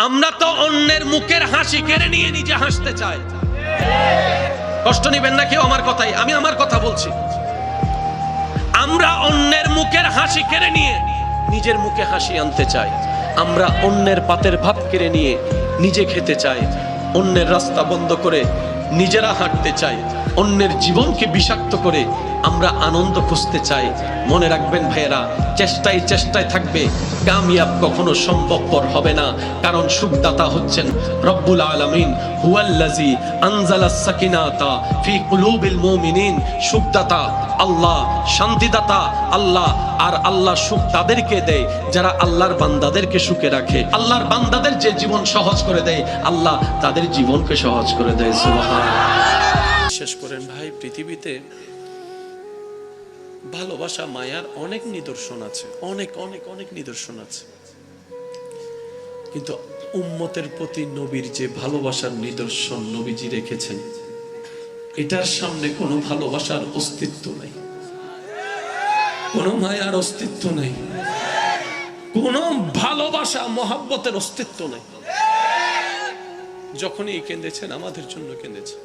আমরা তো অন্যের মুখের হাসি কেড়ে নিয়ে নিজে হাসতে চাই। কষ্ট নিবেন না কেউ আমার কথাই, আমি আমার কথা বলছি। আমরা অন্যের মুখের হাসি কেড়ে নিয়ে নিজের মুখে হাসি আনতে চাই। আমরা অন্যের পাতের ভাত কেড়ে নিয়ে নিজে খেতে চাই। অন্যের রাস্তা বন্ধ করে নিজেরা হাঁটতে চাই। অন্যের জীবনকে বিষাক্ত করে আমরা আনন্দ খুঁজতে চাই। মনে রাখবেন ভাইয়েরা, চেষ্টায় চেষ্টায় থাকবে, কামিয়াব কখনো সম্ভবপর হবে না। কারণ সুখদাতা হচ্ছেন রব্বুল আলামিন, হুয়াল্লাযী আনজালাস সাকিনাতা ফি কুলুবিল মুমিনিন। সুখদাতা আল্লাহ, শান্তিদাতা আল্লাহ। আর আল্লাহ সুখ তাদেরকে দেয় যারা আল্লাহর বান্দাদেরকে সুখে রাখে। আল্লাহর বান্দাদের যে জীবন সহজ করে দেয়, আল্লাহ তাদের জীবনকে সহজ করে দেয়। সুবহানাল্লাহ। শেষ করেন ভাই, পৃথিবীতে ভালোবাসা মায়ার অনেক নিদর্শন আছে, অনেক অনেক অনেক নিদর্শন আছে। কিন্তু উম্মতের প্রতি নবীর যে ভালোবাসার নিদর্শন নবীজি রেখেছেন, এটার সামনে কোনো ভালোবাসার অস্তিত্ব নাই, কোনো মায়ার অস্তিত্ব নাই, কোনো ভালোবাসা মহাব্বতের অস্তিত্ব নাই। যখনই কেঁদেছেন আমাদের জন্য কেঁদেছেন,